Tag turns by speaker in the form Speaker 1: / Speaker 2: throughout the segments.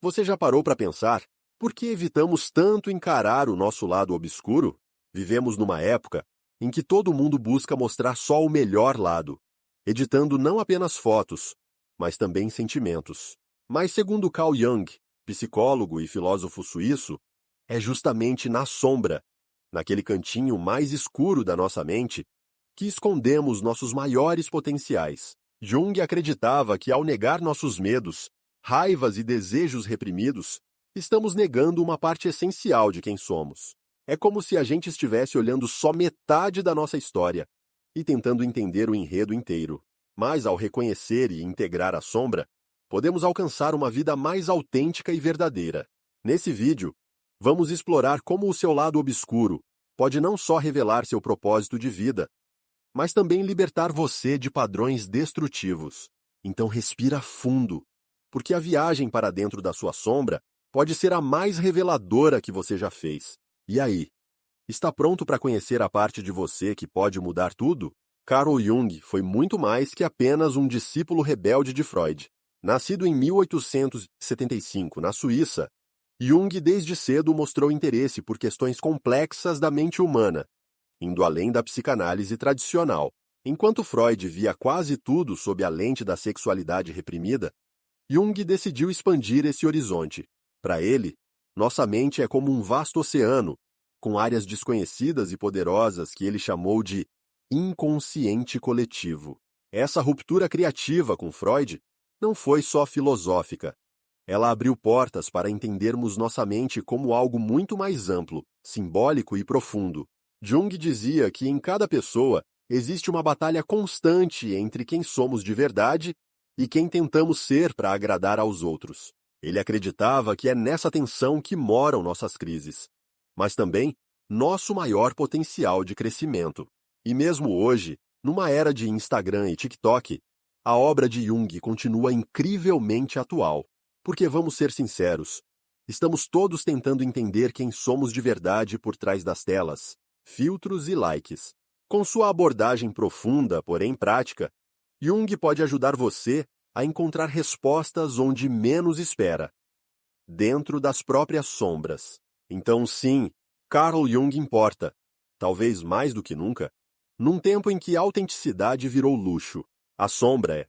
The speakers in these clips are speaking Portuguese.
Speaker 1: Você já parou para pensar por que evitamos tanto encarar o nosso lado obscuro? Vivemos numa época em que todo mundo busca mostrar só o melhor lado, editando não apenas fotos, mas também sentimentos. Mas segundo Carl Jung, psicólogo e filósofo suíço, é justamente na sombra, naquele cantinho mais escuro da nossa mente, que escondemos nossos maiores potenciais. Jung acreditava que ao negar nossos medos, raivas e desejos reprimidos, estamos negando uma parte essencial de quem somos. É como se a gente estivesse olhando só metade da nossa história e tentando entender o enredo inteiro. Mas ao reconhecer e integrar a sombra, podemos alcançar uma vida mais autêntica e verdadeira. Nesse vídeo, vamos explorar como o seu lado obscuro pode não só revelar seu propósito de vida, mas também libertar você de padrões destrutivos. Então respira fundo, porque a viagem para dentro da sua sombra pode ser a mais reveladora que você já fez. E aí, está pronto para conhecer a parte de você que pode mudar tudo? Carl Jung foi muito mais que apenas um discípulo rebelde de Freud. Nascido em 1875, na Suíça, Jung desde cedo mostrou interesse por questões complexas da mente humana, indo além da psicanálise tradicional. Enquanto Freud via quase tudo sob a lente da sexualidade reprimida, Jung decidiu expandir esse horizonte. Para ele, nossa mente é como um vasto oceano, com áreas desconhecidas e poderosas que ele chamou de inconsciente coletivo. Essa ruptura criativa com Freud não foi só filosófica. Ela abriu portas para entendermos nossa mente como algo muito mais amplo, simbólico e profundo. Jung dizia que em cada pessoa existe uma batalha constante entre quem somos de verdade e quem tentamos ser para agradar aos outros. Ele acreditava que é nessa tensão que moram nossas crises, mas também nosso maior potencial de crescimento. E mesmo hoje, numa era de Instagram e TikTok, a obra de Jung continua incrivelmente atual. Porque vamos ser sinceros, estamos todos tentando entender quem somos de verdade por trás das telas, filtros e likes. Com sua abordagem profunda, porém prática, Jung pode ajudar você a encontrar respostas onde menos espera, dentro das próprias sombras. Então, sim, Carl Jung importa, talvez mais do que nunca, num tempo em que a autenticidade virou luxo. A sombra é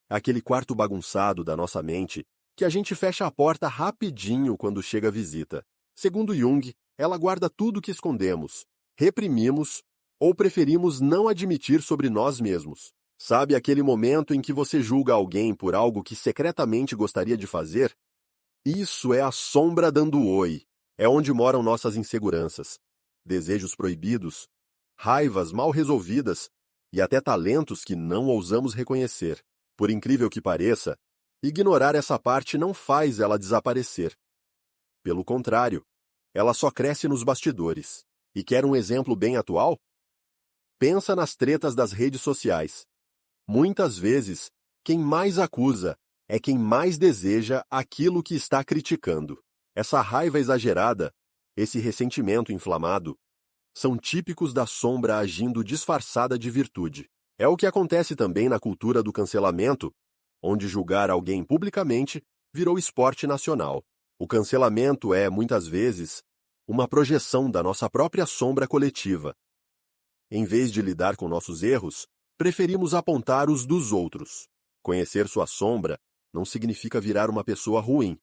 Speaker 1: aquele quarto bagunçado da nossa mente que a gente fecha a porta rapidinho quando chega a visita. Segundo Jung, ela guarda tudo que escondemos, reprimimos ou preferimos não admitir sobre nós mesmos. Sabe aquele momento em que você julga alguém por algo que secretamente gostaria de fazer? Isso é a sombra dando oi. É onde moram nossas inseguranças, desejos proibidos, raivas mal resolvidas e até talentos que não ousamos reconhecer. Por incrível que pareça, ignorar essa parte não faz ela desaparecer. Pelo contrário, ela só cresce nos bastidores. E quer um exemplo bem atual? Pensa nas tretas das redes sociais. Muitas vezes, quem mais acusa é quem mais deseja aquilo que está criticando. Essa raiva exagerada, esse ressentimento inflamado, são típicos da sombra agindo disfarçada de virtude. É o que acontece também na cultura do cancelamento, onde julgar alguém publicamente virou esporte nacional. O cancelamento é, muitas vezes, uma projeção da nossa própria sombra coletiva. Em vez de lidar com nossos erros, preferimos apontar os dos outros. Conhecer sua sombra não significa virar uma pessoa ruim.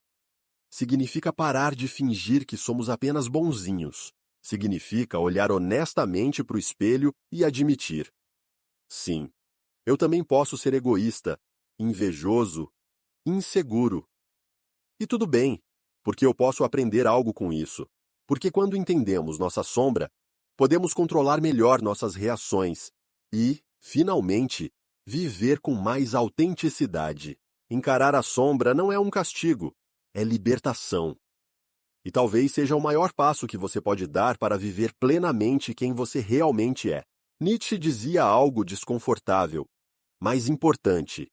Speaker 1: Significa parar de fingir que somos apenas bonzinhos. Significa olhar honestamente para o espelho e admitir: sim, eu também posso ser egoísta, invejoso, inseguro. E tudo bem, porque eu posso aprender algo com isso. Porque quando entendemos nossa sombra, podemos controlar melhor nossas reações e, finalmente, viver com mais autenticidade. Encarar a sombra não é um castigo, é libertação. E talvez seja o maior passo que você pode dar para viver plenamente quem você realmente é. Nietzsche dizia algo desconfortável, mas importante.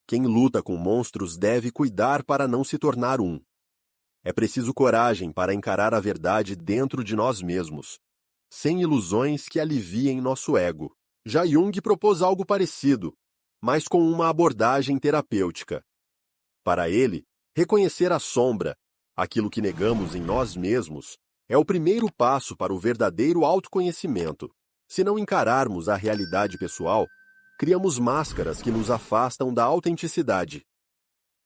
Speaker 1: Quem luta com monstros deve cuidar para não se tornar um. É preciso coragem para encarar a verdade dentro de nós mesmos, sem ilusões que aliviem nosso ego. Já Jung propôs algo parecido, mas com uma abordagem terapêutica. Para ele, Reconhecer a sombra, aquilo que negamos em nós mesmos, é o primeiro passo para o verdadeiro autoconhecimento. Se não encararmos a realidade pessoal, criamos máscaras que nos afastam da autenticidade.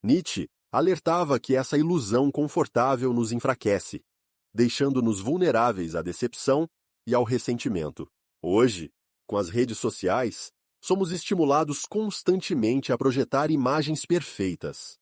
Speaker 1: Nietzsche alertava que essa ilusão confortável nos enfraquece, deixando-nos vulneráveis à decepção e ao ressentimento. Hoje, com as redes sociais, somos estimulados constantemente a projetar imagens perfeitas.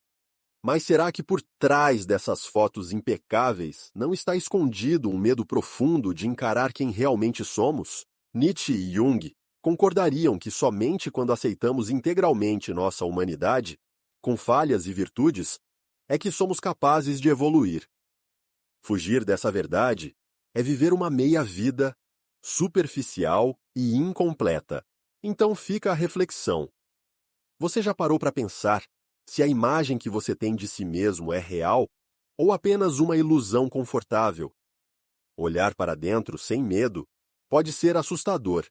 Speaker 1: Mas será que por trás dessas fotos impecáveis não está escondido um medo profundo de encarar quem realmente somos? Nietzsche e Jung concordariam que somente quando aceitamos integralmente nossa humanidade, com falhas e virtudes, é que somos capazes de evoluir. Fugir dessa verdade é viver uma meia-vida, superficial e incompleta. Então fica a reflexão. Você já parou para pensar se a imagem que você tem de si mesmo é real ou apenas uma ilusão confortável? Olhar para dentro sem medo pode ser assustador,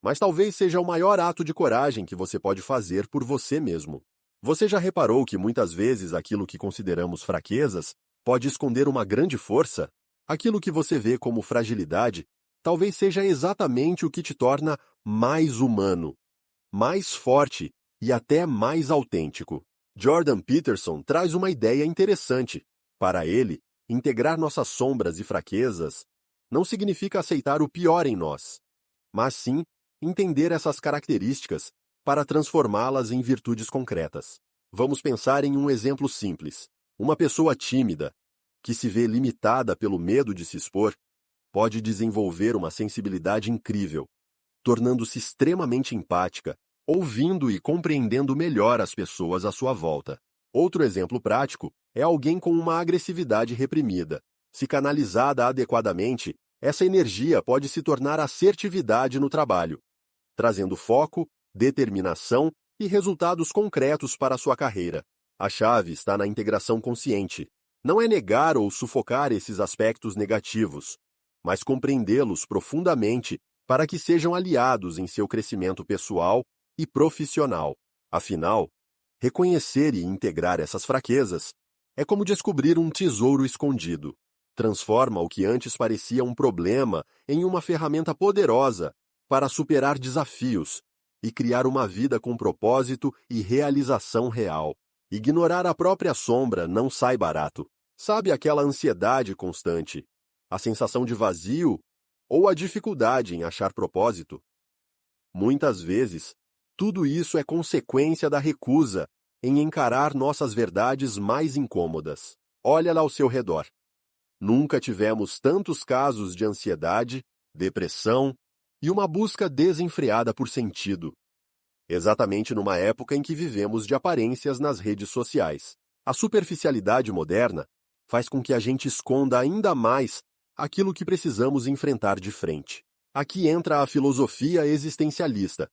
Speaker 1: mas talvez seja o maior ato de coragem que você pode fazer por você mesmo. Você já reparou que muitas vezes aquilo que consideramos fraquezas pode esconder uma grande força? Aquilo que você vê como fragilidade talvez seja exatamente o que te torna mais humano, mais forte e até mais autêntico. Jordan Peterson traz uma ideia interessante. Para ele, integrar nossas sombras e fraquezas não significa aceitar o pior em nós, mas sim entender essas características para transformá-las em virtudes concretas. Vamos pensar em um exemplo simples. Uma pessoa tímida, que se vê limitada pelo medo de se expor, pode desenvolver uma sensibilidade incrível, tornando-se extremamente empática, ouvindo e compreendendo melhor as pessoas à sua volta. Outro exemplo prático é alguém com uma agressividade reprimida. Se canalizada adequadamente, essa energia pode se tornar assertividade no trabalho, trazendo foco, determinação e resultados concretos para a sua carreira. A chave está na integração consciente. Não é negar ou sufocar esses aspectos negativos, mas compreendê-los profundamente para que sejam aliados em seu crescimento pessoal e profissional. Afinal, reconhecer e integrar essas fraquezas é como descobrir um tesouro escondido. Transforma o que antes parecia um problema em uma ferramenta poderosa para superar desafios e criar uma vida com propósito e realização real. Ignorar a própria sombra não sai barato. Sabe aquela ansiedade constante, a sensação de vazio ou a dificuldade em achar propósito? Muitas vezes, tudo isso é consequência da recusa em encarar nossas verdades mais incômodas. Olha lá ao seu redor. Nunca tivemos tantos casos de ansiedade, depressão e uma busca desenfreada por sentido. Exatamente numa época em que vivemos de aparências nas redes sociais. A superficialidade moderna faz com que a gente esconda ainda mais aquilo que precisamos enfrentar de frente. Aqui entra a filosofia existencialista,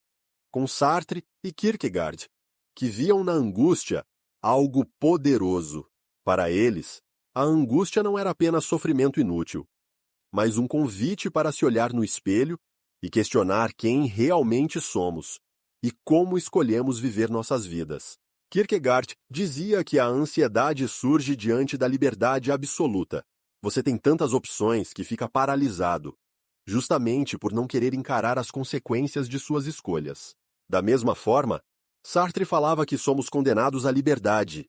Speaker 1: com Sartre e Kierkegaard, que viam na angústia algo poderoso. Para eles, a angústia não era apenas sofrimento inútil, mas um convite para se olhar no espelho e questionar quem realmente somos e como escolhemos viver nossas vidas. Kierkegaard dizia que a ansiedade surge diante da liberdade absoluta. Você tem tantas opções que fica paralisado, justamente por não querer encarar as consequências de suas escolhas. Da mesma forma, Sartre falava que somos condenados à liberdade,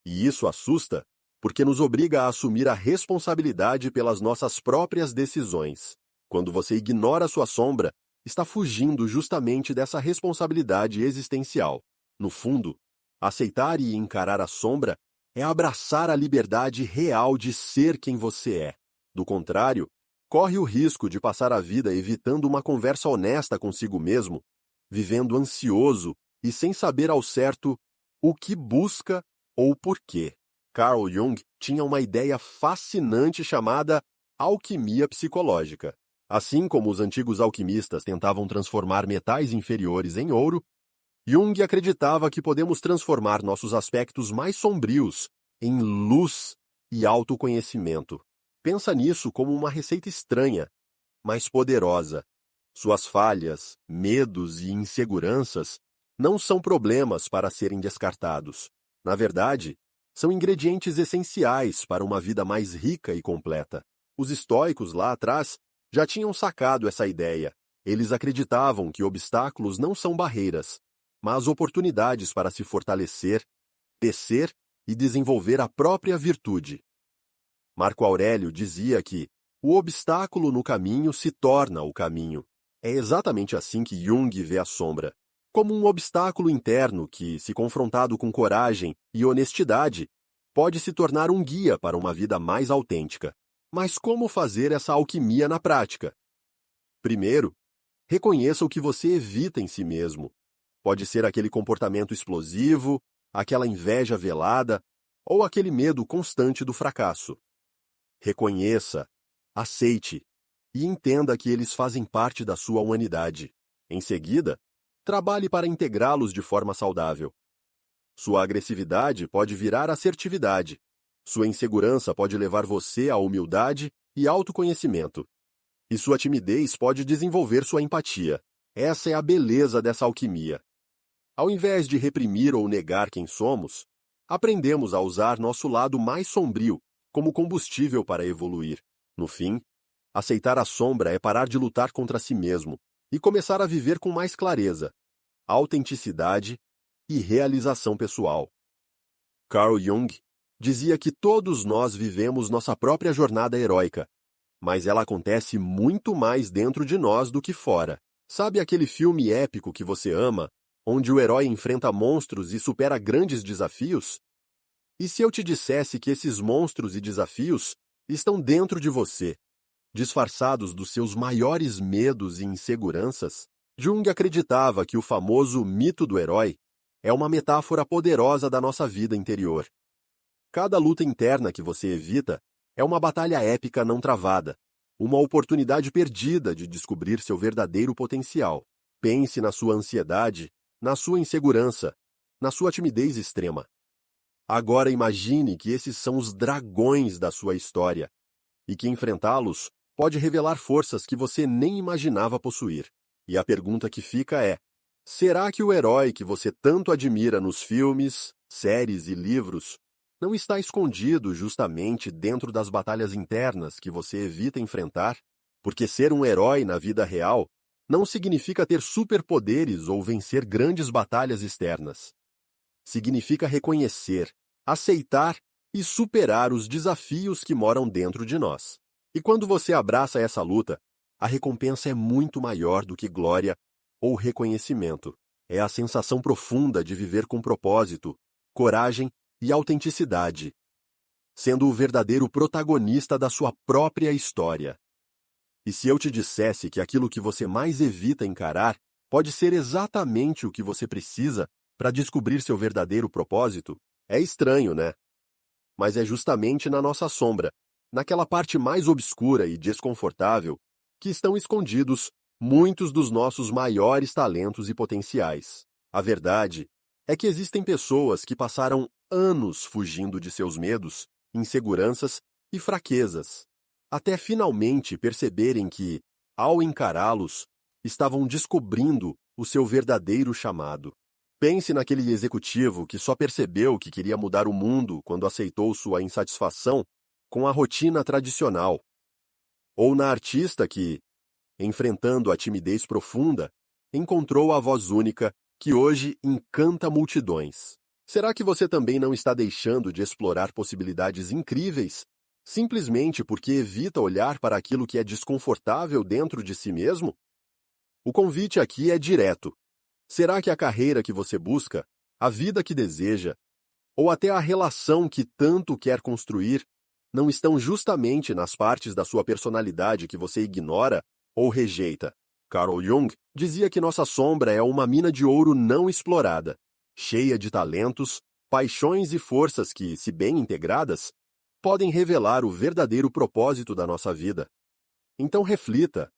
Speaker 1: e isso assusta porque nos obriga a assumir a responsabilidade pelas nossas próprias decisões. Quando você ignora sua sombra, está fugindo justamente dessa responsabilidade existencial. No fundo, aceitar e encarar a sombra é abraçar a liberdade real de ser quem você é. Do contrário, corre o risco de passar a vida evitando uma conversa honesta consigo mesmo, vivendo ansioso e sem saber ao certo o que busca ou por quê. Carl Jung tinha uma ideia fascinante chamada alquimia psicológica. Assim como os antigos alquimistas tentavam transformar metais inferiores em ouro, Jung acreditava que podemos transformar nossos aspectos mais sombrios em luz e autoconhecimento. Pensa nisso como uma receita estranha, mas poderosa. Suas falhas, medos e inseguranças não são problemas para serem descartados. Na verdade, São ingredientes essenciais para uma vida mais rica e completa. Os estoicos lá atrás já tinham sacado essa ideia. Eles acreditavam que obstáculos não são barreiras, mas oportunidades para se fortalecer, crescer e desenvolver a própria virtude. Marco Aurélio dizia que o obstáculo no caminho se torna o caminho. É exatamente assim que Jung vê a sombra, como um obstáculo interno que, se confrontado com coragem e honestidade, pode se tornar um guia para uma vida mais autêntica. Mas como fazer essa alquimia na prática? Primeiro, reconheça o que você evita em si mesmo. Pode ser aquele comportamento explosivo, aquela inveja velada ou aquele medo constante do fracasso. Reconheça, aceite e entenda que eles fazem parte da sua humanidade. Em seguida, trabalhe para integrá-los de forma saudável. Sua agressividade pode virar assertividade. Sua insegurança pode levar você à humildade e autoconhecimento. E sua timidez pode desenvolver sua empatia. Essa é a beleza dessa alquimia. Ao invés de reprimir ou negar quem somos, aprendemos a usar nosso lado mais sombrio como combustível para evoluir. No fim, aceitar a sombra é parar de lutar contra si mesmo e começar a viver com mais clareza, autenticidade e realização pessoal. Carl Jung dizia que todos nós vivemos nossa própria jornada heróica, mas ela acontece muito mais dentro de nós do que fora. Sabe aquele filme épico que você ama, onde o herói enfrenta monstros e supera grandes desafios? E se eu te dissesse que esses monstros e desafios estão dentro de você, disfarçados dos seus maiores medos e inseguranças? Jung acreditava que o famoso mito do herói é uma metáfora poderosa da nossa vida interior. Cada luta interna que você evita é uma batalha épica não travada, uma oportunidade perdida de descobrir seu verdadeiro potencial. Pense na sua ansiedade, na sua insegurança, na sua timidez extrema. Agora imagine que esses são os dragões da sua história e que enfrentá-los pode revelar forças que você nem imaginava possuir. E a pergunta que fica é: será que o herói que você tanto admira nos filmes, séries e livros não está escondido justamente dentro das batalhas internas que você evita enfrentar? Porque ser um herói na vida real não significa ter superpoderes ou vencer grandes batalhas externas. Significa reconhecer, aceitar e superar os desafios que moram dentro de nós. E quando você abraça essa luta, a recompensa é muito maior do que glória ou reconhecimento. É a sensação profunda de viver com propósito, coragem e autenticidade, sendo o verdadeiro protagonista da sua própria história. E se eu te dissesse que aquilo que você mais evita encarar pode ser exatamente o que você precisa para descobrir seu verdadeiro propósito? É estranho, né? Mas é justamente na nossa sombra, naquela parte mais obscura e desconfortável, que estão escondidos muitos dos nossos maiores talentos e potenciais. A verdade é que existem pessoas que passaram anos fugindo de seus medos, inseguranças e fraquezas, até finalmente perceberem que, ao encará-los, estavam descobrindo o seu verdadeiro chamado. Pense naquele executivo que só percebeu que queria mudar o mundo quando aceitou sua insatisfação com a rotina tradicional. Ou na artista que, enfrentando a timidez profunda, encontrou a voz única que hoje encanta multidões. Será que você também não está deixando de explorar possibilidades incríveis simplesmente porque evita olhar para aquilo que é desconfortável dentro de si mesmo? O convite aqui é direto. Será que a carreira que você busca, a vida que deseja, ou até a relação que tanto quer construir, não estão justamente nas partes da sua personalidade que você ignora ou rejeita? Carl Jung dizia que nossa sombra é uma mina de ouro não explorada, cheia de talentos, paixões e forças que, se bem integradas, podem revelar o verdadeiro propósito da nossa vida. Então reflita.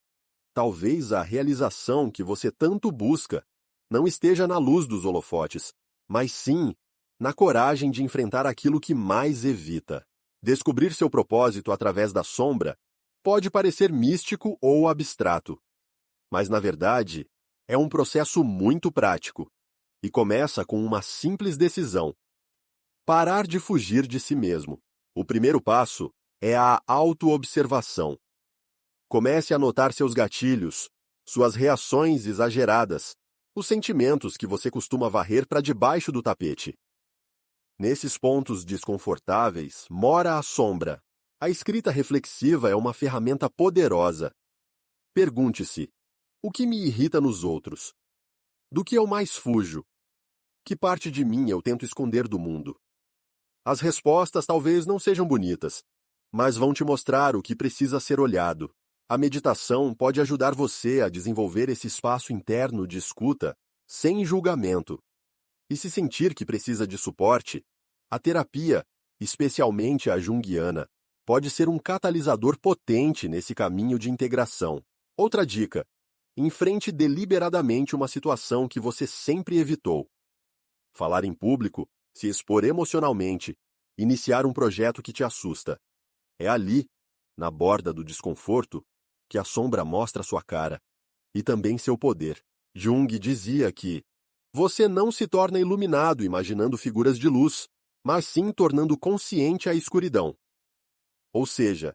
Speaker 1: Talvez a realização que você tanto busca não esteja na luz dos holofotes, mas sim na coragem de enfrentar aquilo que mais evita. Descobrir seu propósito através da sombra pode parecer místico ou abstrato, mas na verdade é um processo muito prático e começa com uma simples decisão: Parar de fugir de si mesmo. O primeiro passo é a autoobservação. Comece a notar seus gatilhos, suas reações exageradas, os sentimentos que você costuma varrer para debaixo do tapete. Nesses pontos desconfortáveis mora a sombra. A escrita reflexiva é uma ferramenta poderosa. Pergunte-se: o que me irrita nos outros? Do que eu mais fujo? Que parte de mim eu tento esconder do mundo? As respostas talvez não sejam bonitas, mas vão te mostrar o que precisa ser olhado. A meditação pode ajudar você a desenvolver esse espaço interno de escuta, sem julgamento. E se sentir que precisa de suporte, a terapia, especialmente a junguiana, pode ser um catalisador potente nesse caminho de integração. Outra dica: enfrente deliberadamente uma situação que você sempre evitou. Falar em público, se expor emocionalmente, iniciar um projeto que te assusta. É ali, na borda do desconforto, que a sombra mostra sua cara e também seu poder. Jung dizia que você não se torna iluminado imaginando figuras de luz, mas sim tornando consciente a escuridão. Ou seja,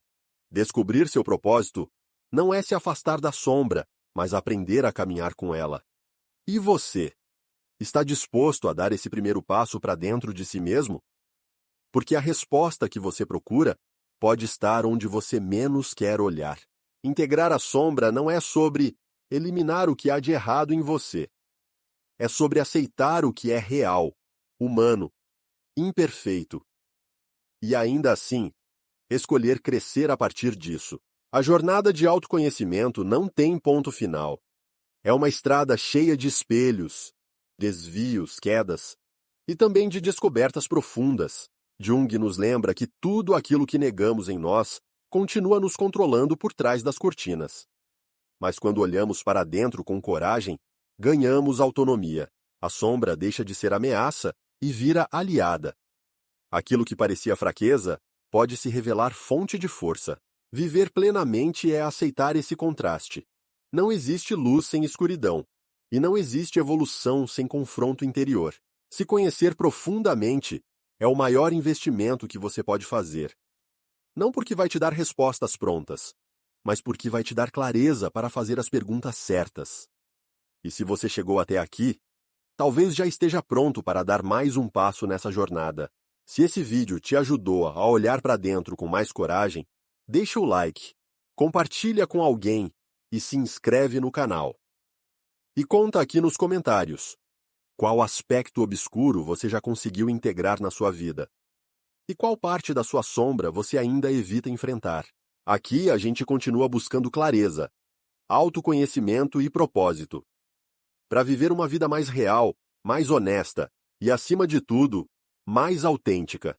Speaker 1: descobrir seu propósito não é se afastar da sombra, mas aprender a caminhar com ela. E você? Está disposto a dar esse primeiro passo para dentro de si mesmo? Porque a resposta que você procura pode estar onde você menos quer olhar. Integrar a sombra não é sobre eliminar o que há de errado em você. É sobre aceitar o que é real, humano, imperfeito. E ainda assim, escolher crescer a partir disso. A jornada de autoconhecimento não tem ponto final. É uma estrada cheia de espelhos, desvios, quedas, e também de descobertas profundas. Jung nos lembra que tudo aquilo que negamos em nós continua nos controlando por trás das cortinas. Mas quando olhamos para dentro com coragem, ganhamos autonomia. A sombra deixa de ser ameaça e vira aliada. Aquilo que parecia fraqueza pode se revelar fonte de força. Viver plenamente é aceitar esse contraste. Não existe luz sem escuridão, e não existe evolução sem confronto interior. Se conhecer profundamente é o maior investimento que você pode fazer. Não porque vai te dar respostas prontas, mas porque vai te dar clareza para fazer as perguntas certas. E se você chegou até aqui, talvez já esteja pronto para dar mais um passo nessa jornada. Se esse vídeo te ajudou a olhar para dentro com mais coragem, deixa o like, compartilha com alguém e se inscreve no canal. E conta aqui nos comentários qual aspecto obscuro você já conseguiu integrar na sua vida. E qual parte da sua sombra você ainda evita enfrentar. Aqui a gente continua buscando clareza, autoconhecimento e propósito, para viver uma vida mais real, mais honesta e, acima de tudo, mais autêntica.